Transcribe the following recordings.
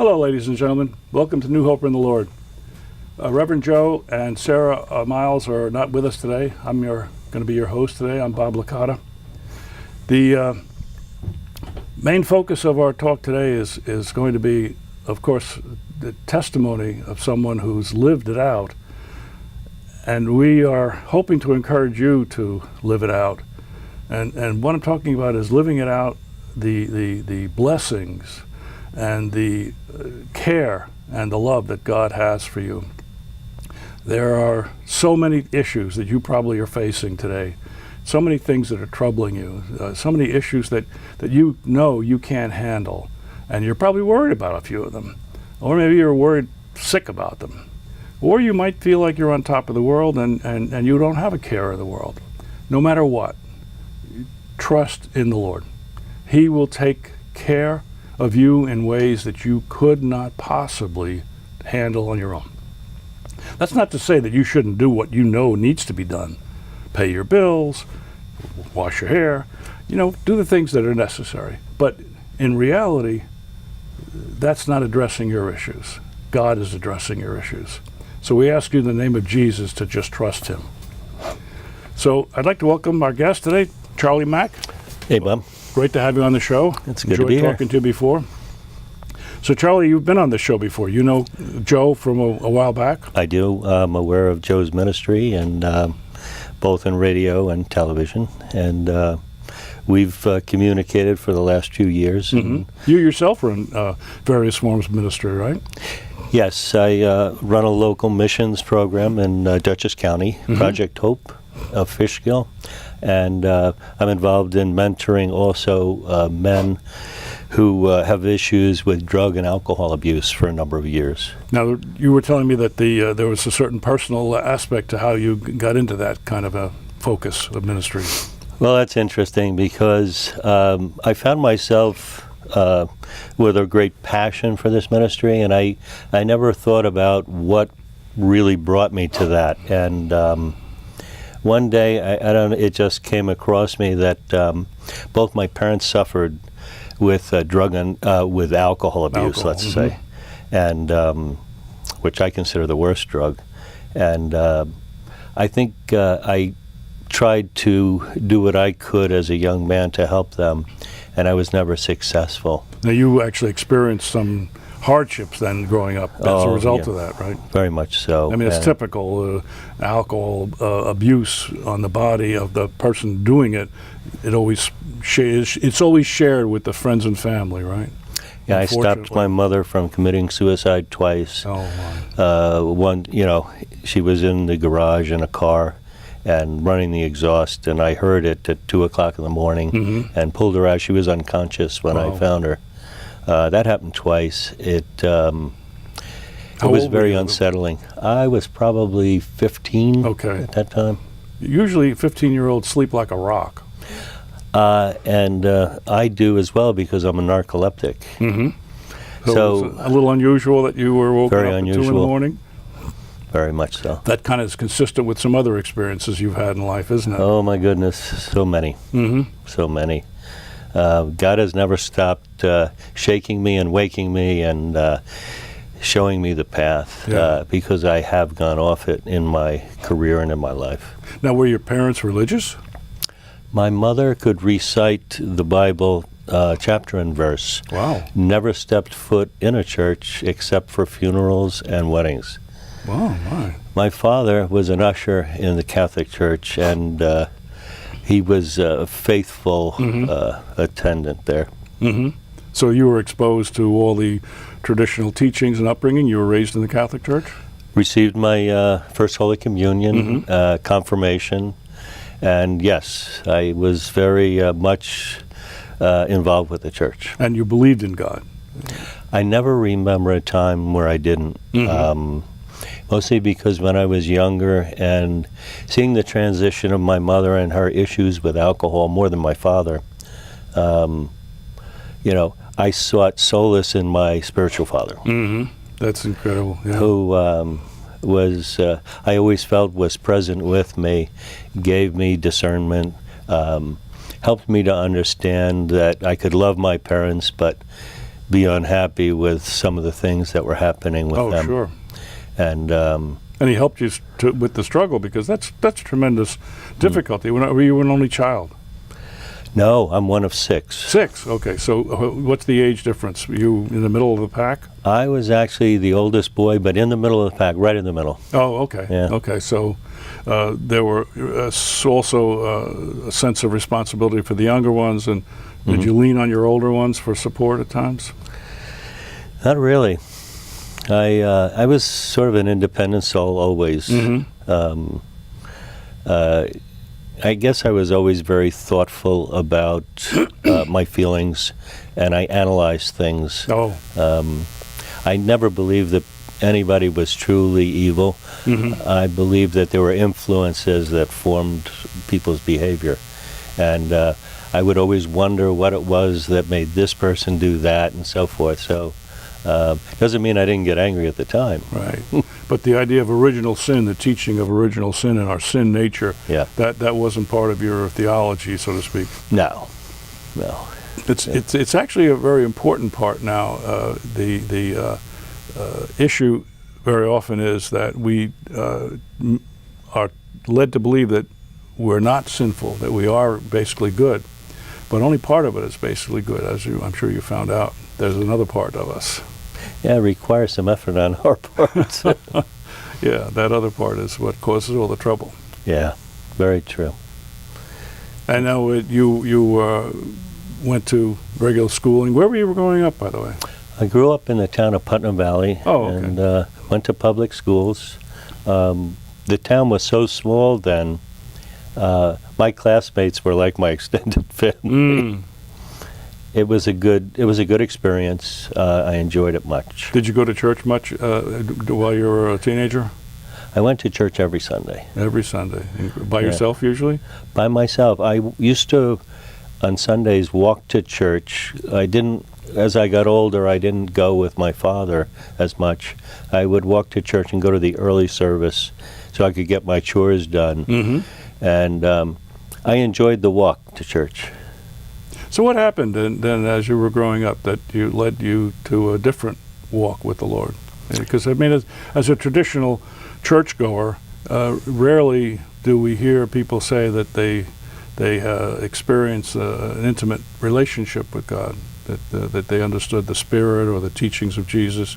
Hello, ladies and gentlemen. Welcome to New Hope in the Lord. Reverend Joe and Sarah Miles are not with us today. I'm going to be your host today. I'm Bob Licata. The main focus of our talk today is going to be, of course, the testimony of someone who's lived it out. And we are hoping to encourage you to live it out. And what I'm talking about is living it out, the blessings and the care and the love that God has for you. There are so many issues that you probably are facing today, so many things that are troubling you, so many issues that you know you can't handle, and you're probably worried about a few of them, or maybe you're worried sick about them, or you might feel like you're on top of the world and you don't have a care of the world. No matter what, trust in the Lord. He will take care of you in ways that you could not possibly handle on your own. That's not to say that you shouldn't do what you know needs to be done. Pay your bills, wash your hair, do the things that are necessary. But in reality, that's not addressing your issues. God is addressing your issues. So we ask you in the name of Jesus to just trust him. So I'd like to welcome our guest today, Charlie Mack. Hey, Bob. Great to have you on the show. It's good to be here. Enjoyed talking to you before. So, Charlie, you've been on the show before. You know Joe from a while back? I do. I'm aware of Joe's ministry, and both in radio and television. And we've communicated for the last few years. Mm-hmm. You yourself run various forms of ministry, right? Yes, I run a local missions program in Dutchess County, Project Hope of Fishkill. And I'm involved in mentoring also men who have issues with drug and alcohol abuse for a number of years. Now, you were telling me that there was a certain personal aspect to how you got into that kind of a focus of ministry. Well, that's interesting because I found myself with a great passion for this ministry, and I never thought about what really brought me to that. And one day, it just came across me that both my parents suffered with drug and with alcohol abuse, let's say, and which I consider the worst drug. And I think I tried to do what I could as a young man to help them, and I was never successful. Now, you actually experienced some hardships then growing up as a result of that, right? Very much so. I mean, it's typical alcohol abuse on the body of the person doing it. It's always shared with the friends and family, right? Yeah, I stopped my mother from committing suicide twice. Oh, my. She was in the garage in a car and running the exhaust, and I heard it at 2 o'clock in the morning and pulled her out. She was unconscious when I found her. That happened twice. It was very unsettling. I was probably 15 at that time. Usually 15-year-olds sleep like a rock. And I do as well because I'm a narcoleptic. So it was a little unusual that you were woken up at 2 in the morning? Very much so. That kind of is consistent with some other experiences you've had in life, isn't it? Oh, my goodness. So many. So many. God has never stopped shaking me and waking me and showing me the path because I have gone off it in my career and in my life. Now, were your parents religious? My mother could recite the Bible chapter and verse. Wow. Never stepped foot in a church except for funerals and weddings. Wow, my. My father was an usher in the Catholic Church, and he was a faithful attendant there. So you were exposed to all the traditional teachings and upbringing? You were raised in the Catholic Church? Received my first Holy Communion, confirmation, and yes, I was very much involved with the church. And you believed in God? I never remember a time where I didn't. Mostly because when I was younger and seeing the transition of my mother and her issues with alcohol more than my father, I sought solace in my spiritual father. That's incredible. Yeah. Who was, I always felt was present with me, gave me discernment, helped me to understand that I could love my parents, but be unhappy with some of the things that were happening with them. Oh, sure. And he helped you with the struggle, because that's tremendous difficulty. Were you an only child? no, I'm one of 6. 6. Okay. So what's the age difference? Were you in the middle of the pack? I was actually the oldest boy, but in the middle of the pack, right in the middle. Oh, okay. Yeah. Okay. So there were also a sense of responsibility for the younger ones, and did you lean on your older ones for support at times? Not really. I was sort of an independent soul always. I guess I was always very thoughtful about my feelings, and I analyzed things. Oh. I never believed that anybody was truly evil. I believed that there were influences that formed people's behavior. And I would always wonder what it was that made this person do that, and so forth. So doesn't mean I didn't get angry at the time. Right. But the idea of original sin, the teaching of original sin and our sin nature, that wasn't part of your theology, so to speak. No. It's actually a very important part now. The issue very often is that we are led to believe that we're not sinful, that we are basically good, but only part of it is basically good, as I'm sure you found out. There's another part of us. Yeah, it requires some effort on our part. Yeah, that other part is what causes all the trouble. Yeah, very true. I know you went to regular schooling. Where were you growing up, by the way? I grew up in the town of Putnam Valley. Oh, okay. And went to public schools. The town was so small then, my classmates were like my extended family. It was a good experience. I enjoyed it much. Did you go to church much while you were a teenager? I went to church every Sunday. Every Sunday? By yourself usually? By myself. I used to, on Sundays, walk to church. As I got older, I didn't go with my father as much. I would walk to church and go to the early service so I could get my chores done. And I enjoyed the walk to church. So what happened then as you were growing up that led you to a different walk with the Lord? Because I mean, as a traditional churchgoer, rarely do we hear people say that they experience an intimate relationship with God, that they understood the Spirit or the teachings of Jesus.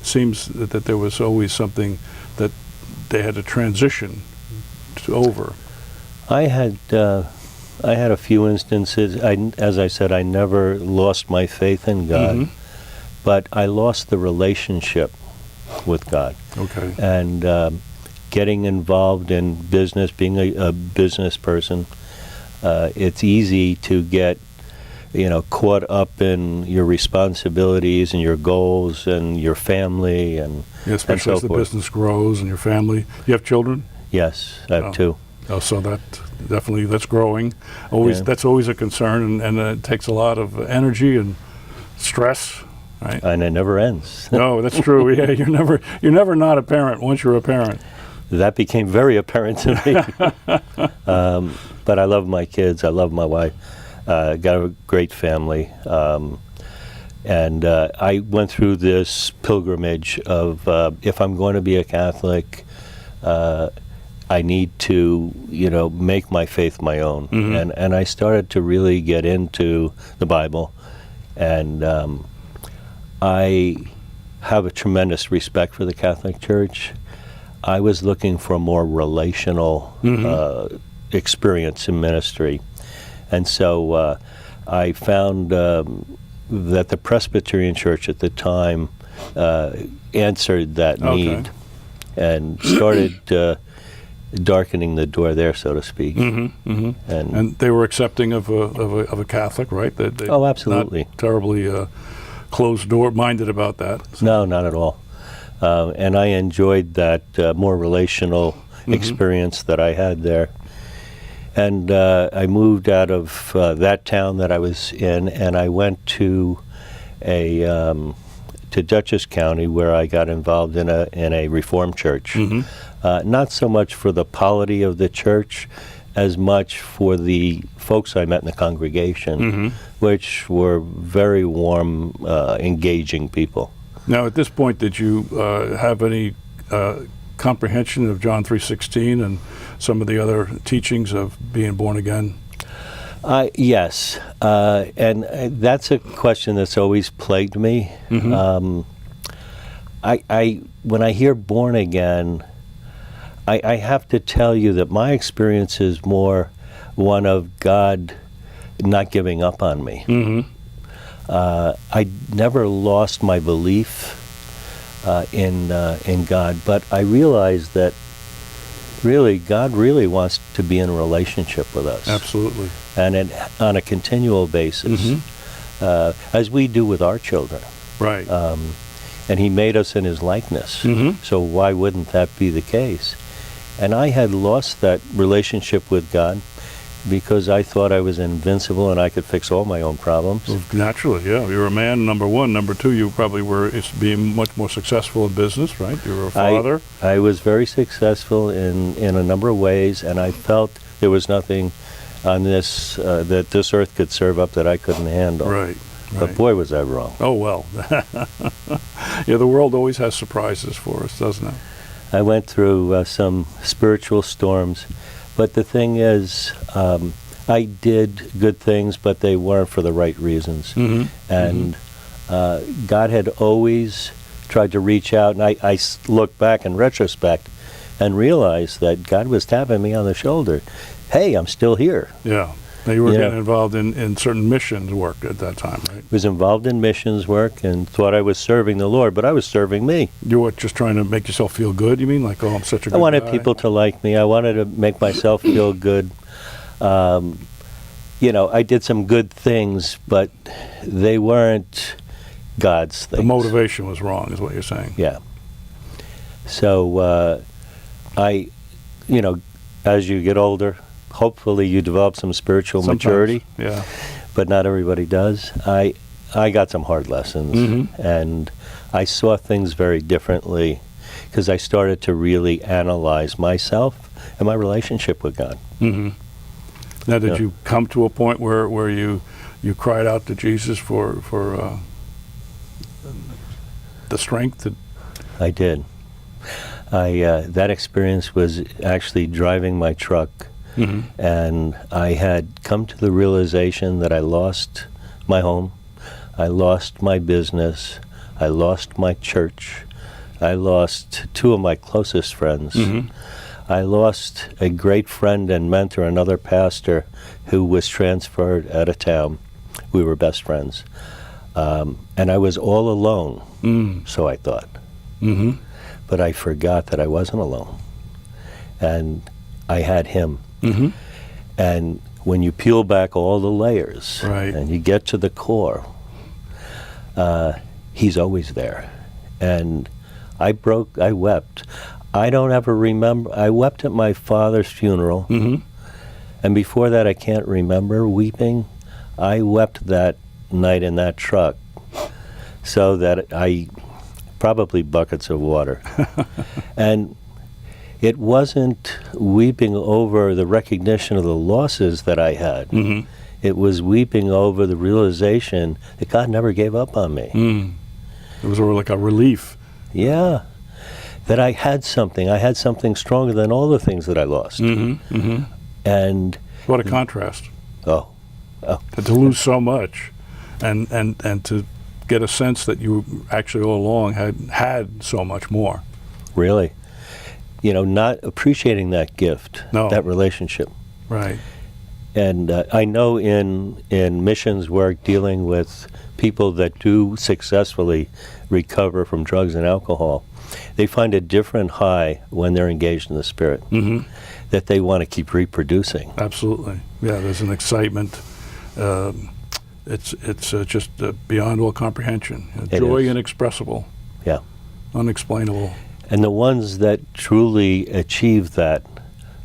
It seems that there was always something that they had to transition over. I had a few instances. As I said, I never lost my faith in God, but I lost the relationship with God. Okay. And getting involved in business, being a business person, it's easy to get, caught up in your responsibilities and your goals and your family and especially and so as the forth. business grows and your family. You have children? Yes, I have 2. Oh, so that's growing. That's always a concern, and it takes a lot of energy and stress, right? And it never ends. No, that's true. Yeah, you're never not a parent once you're a parent. That became very apparent to me. But I love my kids. I love my wife. Got a great family. And I went through this pilgrimage of if I'm going to be a Catholic, I need to, make my faith my own. And I started to really get into the Bible. And I have a tremendous respect for the Catholic Church. I was looking for a more relational experience in ministry. And so I found that the Presbyterian Church at the time answered that need and started darkening the door there, so to speak. And they were accepting of a Catholic, right? Oh, absolutely. Not terribly closed-door-minded about that. No, not at all. And I enjoyed that more relational experience that I had there. And I moved out of that town that I was in, and I went to to Dutchess County, where I got involved in a Reformed church. Not so much for the polity of the church as much for the folks I met in the congregation, which were very warm, engaging people. Now, at this point, did you have any comprehension of John 3:16 and some of the other teachings of being born again? Yes, and that's a question that's always plagued me. When I hear born again, I have to tell you that my experience is more one of God not giving up on me. I never lost my belief in God, but I realized that really God really wants to be in a relationship with us. Absolutely. And on a continual basis, as we do with our children. Right. And he made us in his likeness. So why wouldn't that be the case? And I had lost that relationship with God because I thought I was invincible and I could fix all my own problems. Well, naturally, yeah. You're a man, number one. Number two, you probably were being much more successful in business, right? You were a father. I was very successful in a number of ways, and I felt there was nothing on this that this earth could serve up that I couldn't handle. Right. But boy, was I wrong. Oh, well. Yeah, the world always has surprises for us, doesn't it? I went through some spiritual storms, but the thing is, I did good things, but they weren't for the right reasons. And God had always tried to reach out, and I look back in retrospect and realized that God was tapping me on the shoulder. Hey, I'm still here. Yeah. Now, you were getting involved in certain missions work at that time, right? Was involved in missions work and thought I was serving the Lord, but I was serving me. You were just trying to make yourself feel good, you mean? Like, oh, I'm such a good guy? I wanted people to like me. I wanted to make myself feel good. I did some good things, but they weren't God's things. The motivation was wrong, is what you're saying. Yeah. So as you get older, hopefully you develop some spiritual maturity. Yeah. But not everybody does. I got some hard lessons, and I saw things very differently because I started to really analyze myself and my relationship with God. Now, did you come to a point where you cried out to Jesus for the strength? I did. That experience was actually driving my truck. And I had come to the realization that I lost my home, I lost my business, I lost my church, I lost two of my closest friends. I lost a great friend and mentor, another pastor who was transferred out of town. We were best friends. And I was all alone, so I thought. But I forgot that I wasn't alone. And I had him. And when you peel back all the layers, right, and you get to the core, he's always there. And I wept. I don't ever remember. I wept at my father's funeral. And before that, I can't remember weeping. I wept that night in that truck, so that probably buckets of water. And it wasn't weeping over the recognition of the losses that I had. It was weeping over the realization that God never gave up on me. It was like a relief. Yeah. That I had something. I had something stronger than all the things that I lost. And what a contrast. Oh. To lose so much and to get a sense that you actually all along had so much more. Really. Not appreciating that gift, that relationship. Right. And I know in missions work, dealing with people that do successfully recover from drugs and alcohol, they find a different high when they're engaged in the Spirit, that they want to keep reproducing. Absolutely. Yeah, there's an excitement. It's just beyond all comprehension. Joy inexpressible. Yeah. Unexplainable. And the ones that truly achieve that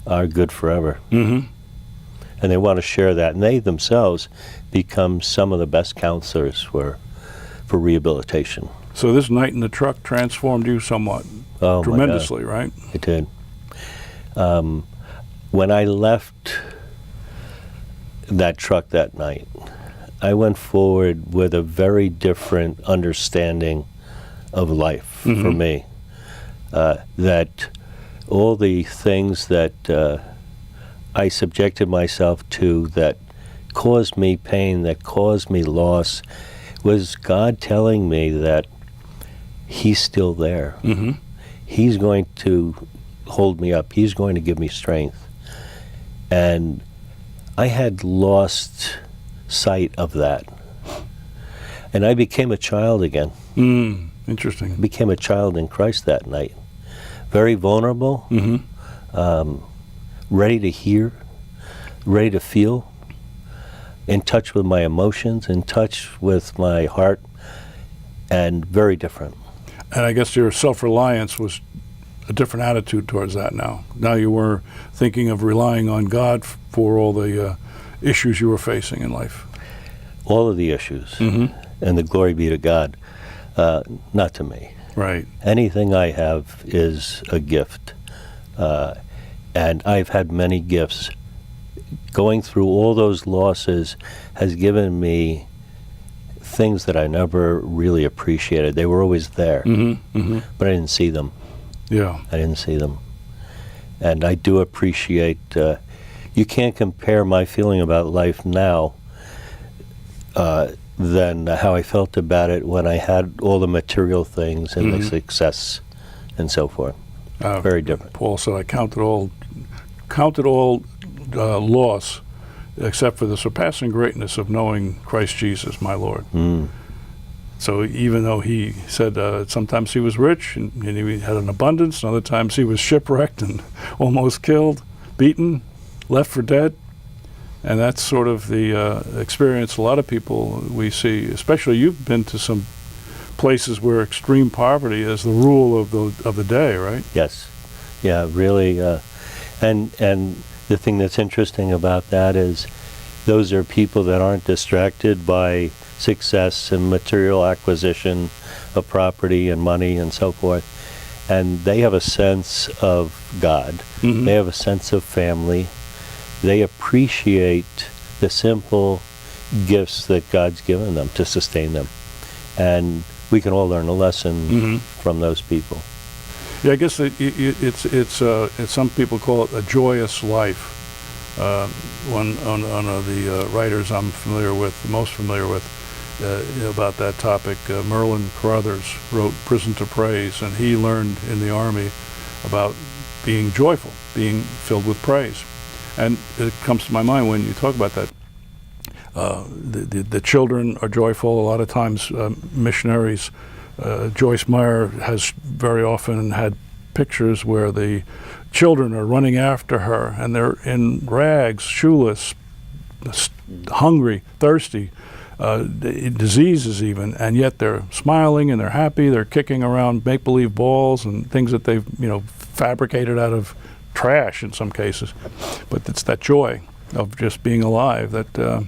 are good forever. And they want to share that. And they themselves become some of the best counselors for rehabilitation. So this night in the truck transformed you somewhat, tremendously, right? It did. when I left that truck that night, I went forward with a very different understanding of life for me. That all the things that I subjected myself to that caused me pain, that caused me loss, was God telling me that He's still there. He's going to hold me up. He's going to give me strength. And I had lost sight of that. And I became a child again. Interesting. I became a child in Christ that night. Very vulnerable, ready to hear, ready to feel, in touch with my emotions, in touch with my heart, and very different. And I guess your self-reliance was a different attitude towards that now. Now you were thinking of relying on God for all the issues you were facing in life. All of the issues, and the glory be to God, not to me. Right. Anything I have is a gift, and I've had many gifts. Going through all those losses has given me things that I never really appreciated. They were always there, but I didn't see them. Yeah. I didn't see them. And I do appreciate, you can't compare my feeling about life now than how I felt about it when I had all the material things and the success and so forth. Very different. Paul said, I counted all loss except for the surpassing greatness of knowing Christ Jesus, my Lord. So even though he said sometimes he was rich and he had an abundance, and other times he was shipwrecked and almost killed, beaten, left for dead. And that's sort of the experience a lot of people we see, especially you've been to some places where extreme poverty is the rule of the day, right? Yes. Yeah, really. And the thing that's interesting about that is those are people that aren't distracted by success and material acquisition of property and money and so forth. And they have a sense of God. They have a sense of family. They appreciate the simple gifts that God's given them to sustain them. And we can all learn a lesson from those people. Yeah, I guess it's some people call it a joyous life. One of the writers I'm most familiar with about that topic, Merlin Carruthers, wrote Prison to Praise, and he learned in the Army about being joyful, being filled with praise. And it comes to my mind when you talk about that. The children are joyful. A lot of times missionaries, Joyce Meyer has very often had pictures where the children are running after her and they're in rags, shoeless, hungry, thirsty, diseases even, and yet they're smiling and they're happy. They're kicking around make-believe balls and things that they've fabricated out of trash in some cases. But it's that joy of just being alive that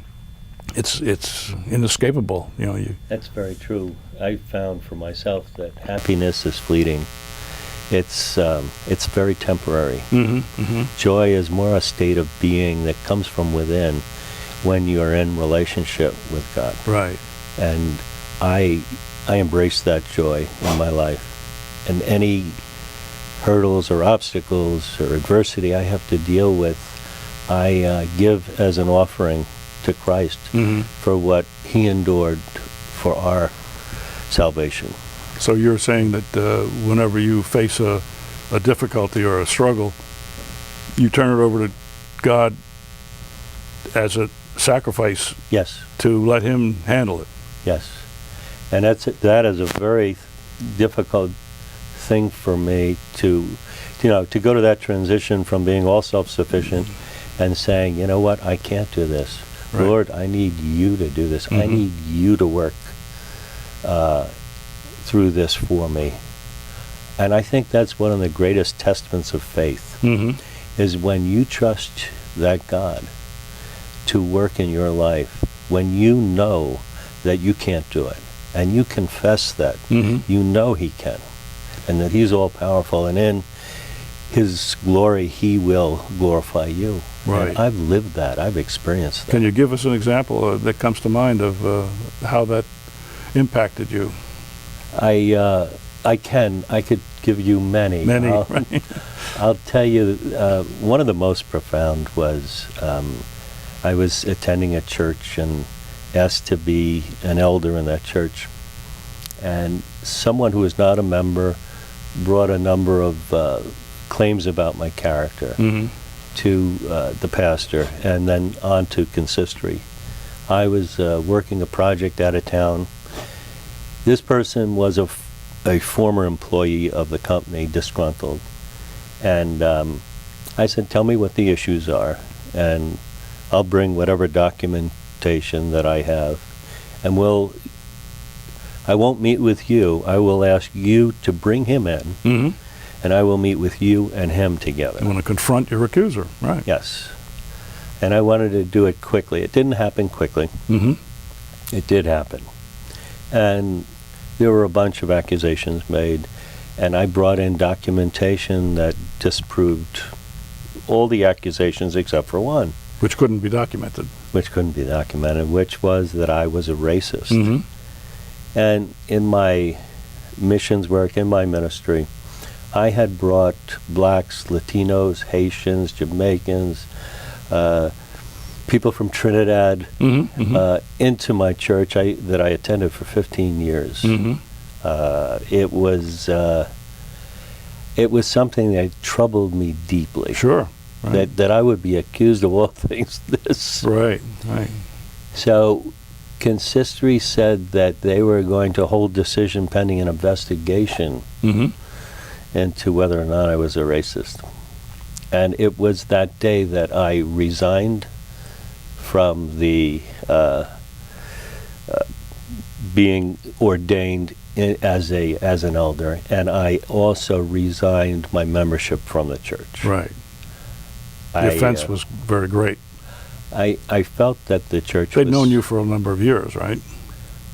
it's inescapable. That's very true. I found for myself that happiness is fleeting. It's very temporary. Joy is more a state of being that comes from within when you're in relationship with God. Right. And I embrace that joy in my life. And any hurdles or obstacles or adversity I have to deal with, I give as an offering to Christ for what He endured for our salvation. So you're saying that whenever you face a difficulty or a struggle, you turn it over to God as a sacrifice. Yes. To let Him handle it. Yes. And that is a very difficult thing for me to go to that transition from being all self-sufficient and saying, you know what, I can't do this. Right. Lord, I need You to do this. I need You to work through this for me. And I think that's one of the greatest testaments of faith, is when you trust that God to work in your life, when you know that you can't do it, and you confess that you know He can, and that He's all powerful. And in His glory, He will glorify you. Right. And I've lived that. I've experienced that. Can you give us an example that comes to mind of how that impacted you? I can. I could give you many. Many, right? I'll tell you, one of the most profound was I was attending a church and asked to be an elder in that church. And someone who was not a member brought a number of claims about my character to the pastor and then on to consistory. I was working a project out of town. This person was a former employee of the company, disgruntled. And I said, tell me what the issues are, and I'll bring whatever documentation that I have, and I won't meet with you. I will ask you to bring him in, and I will meet with you and him together. You want to confront your accuser, right? Yes. And I wanted to do it quickly. It didn't happen quickly. It did happen. And there were a bunch of accusations made, and I brought in documentation that disproved all the accusations except for one. Which couldn't be documented. Which couldn't be documented, which was that I was a racist. And in my missions work, in my ministry, I had brought blacks, Latinos, Haitians, Jamaicans, people from Trinidad into my church that I attended for 15 years. It was something that troubled me deeply. Sure. Right. That I would be accused of all things this. Right. So consistory said that they were going to hold decision pending an investigation into whether or not I was a racist. And it was that day that I resigned from the being ordained as an elder, and I also resigned my membership from the church. Right. The offense was very great. I felt that the church They'd known you for a number of years, right?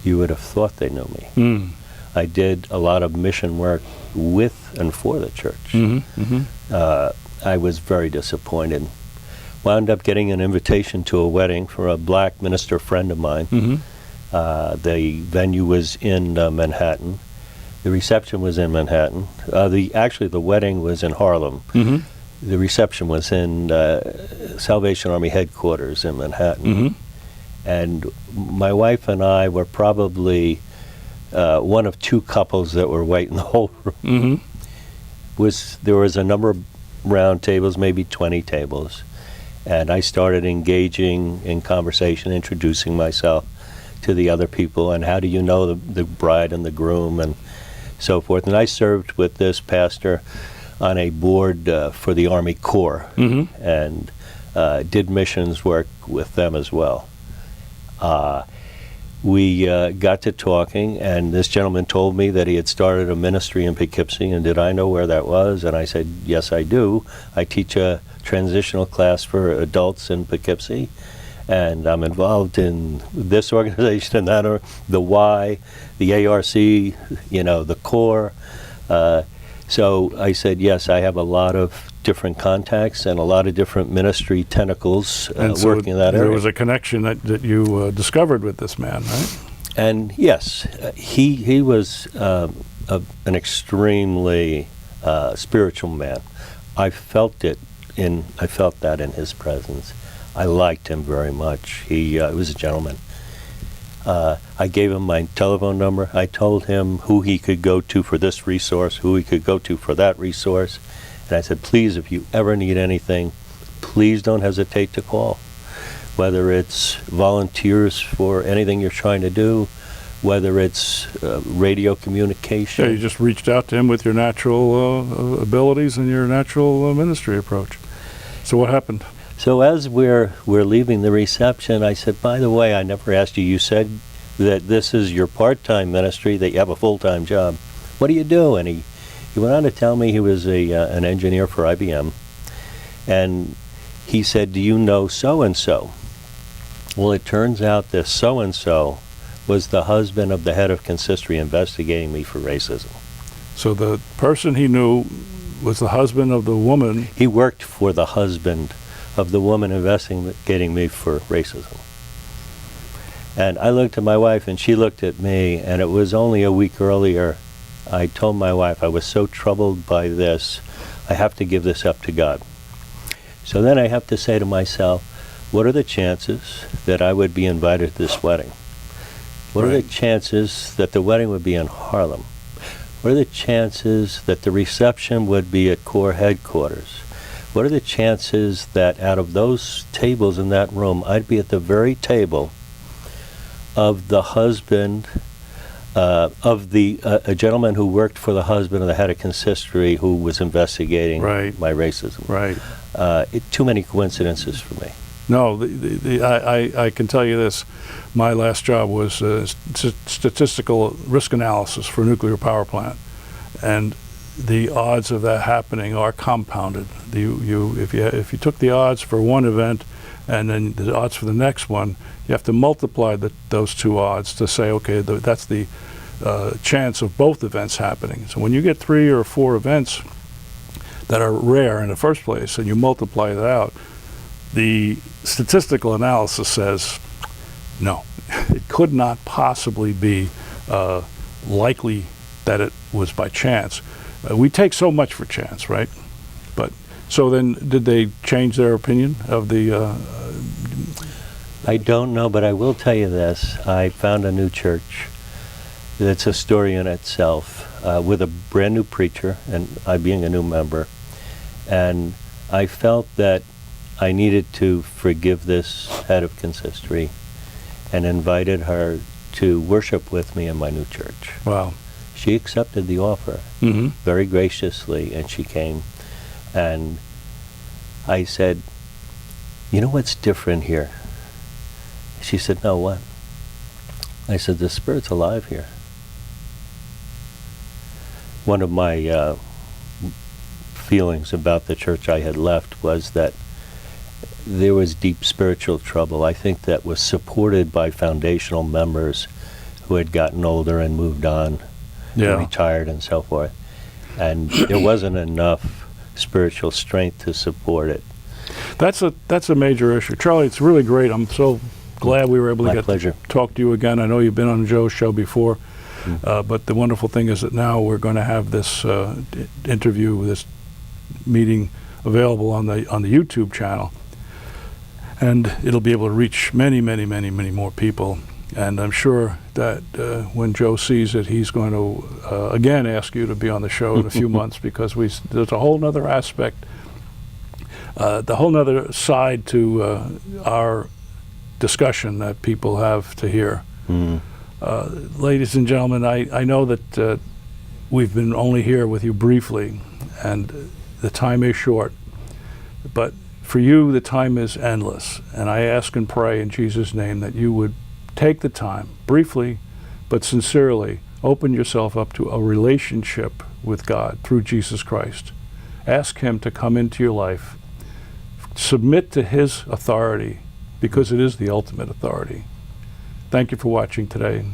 You would have thought they knew me. I did a lot of mission work with and for the church. I was very disappointed. Wound up getting an invitation to a wedding for a black minister friend of mine. The venue was in Manhattan. The reception was in Manhattan. Actually, the wedding was in Harlem. The reception was in Salvation Army headquarters in Manhattan. And my wife and I were probably one of two couples that were waiting in the whole room. There was a number of round tables, maybe 20 tables. And I started engaging in conversation, introducing myself to the other people, and how do you know the bride and the groom, and so forth. And I served with this pastor on a board for the Army Corps, and did missions work with them as well. We got to talking, and this gentleman told me that he had started a ministry in Poughkeepsie, and did I know where that was? And I said, yes, I do. I teach a transitional class for adults in Poughkeepsie, and I'm involved in this organization and that, or the Y, the ARC, the Corps. So I said, yes, I have a lot of different contacts and a lot of different ministry tentacles working in that area. There was a connection that you discovered with this man, right? And yes, he was an extremely spiritual man. I felt that in his presence. I liked him very much. He was a gentleman. I gave him my telephone number. I told him who he could go to for this resource, who he could go to for that resource. And I said, please, if you ever need anything, please don't hesitate to call. Whether it's volunteers for anything you're trying to do, whether it's radio communication. Yeah, you just reached out to him with your natural abilities and your natural ministry approach. So what happened? So as we're leaving the reception, I said, by the way, I never asked you. You said that this is your part-time ministry, that you have a full-time job. What do you do? And he went on to tell me he was an engineer for IBM. And he said, do you know so-and-so? Well, it turns out this so-and-so was the husband of the head of consistory investigating me for racism. So the person he knew was the husband of the woman. He worked for the husband of the woman investigating me for racism. And I looked at my wife, and she looked at me, and it was only a week earlier I told my wife I was so troubled by this, I have to give this up to God. So then I have to say to myself, what are the chances that I would be invited to this wedding? What are the chances that the wedding would be in Harlem? What are the chances that the reception would be at Corps headquarters? What are the chances that out of those tables in that room, I'd be at the very table of the husband, of a gentleman who worked for the husband of the head of consistory who was investigating my racism. Right. Too many coincidences for me. No, I can tell you this. My last job was statistical risk analysis for a nuclear power plant, and the odds of that happening are compounded. If you took the odds for one event and then the odds for the next one, you have to multiply those two odds to say, okay, that's the chance of both events happening. So when you get 3 or 4 events that are rare in the first place and you multiply that out, the statistical analysis says, no, it could not possibly be likely that it was by chance. We take so much for chance, right? But so then, did they change their opinion of the? I don't know, but I will tell you this: I found a new church. It's a story in itself, with a brand new preacher, and I being a new member, and I felt that I needed to forgive this head of consistory, and invited her to worship with me in my new church. Wow. She accepted the offer very graciously, and she came, and I said, you know what's different here? She said, no, what? I said, the Spirit's alive here. One of my feelings about the church I had left was that there was deep spiritual trouble. I think that was supported by foundational members who had gotten older and moved on, and retired and so forth. And there wasn't enough spiritual strength to support it. That's a major issue. Charlie, it's really great. I'm so glad we were able to to talk to you again. I know you've been on Joe's show before, but the wonderful thing is that now we're going to have this interview, this meeting available on the YouTube channel, and it'll be able to reach many, many, many, many more people. And I'm sure that when Joe sees it, he's going to again ask you to be on the show in a few months, because there's a whole nother aspect, the whole nother side to our discussion that people have to hear. Ladies and gentlemen, I know that we've been only here with you briefly, and the time is short, but for you the time is endless. And I ask and pray in Jesus' name that you would take the time, briefly but sincerely, open yourself up to a relationship with God through Jesus Christ. Ask Him to come into your life. Submit to His authority, because it is the ultimate authority. Thank you for watching today.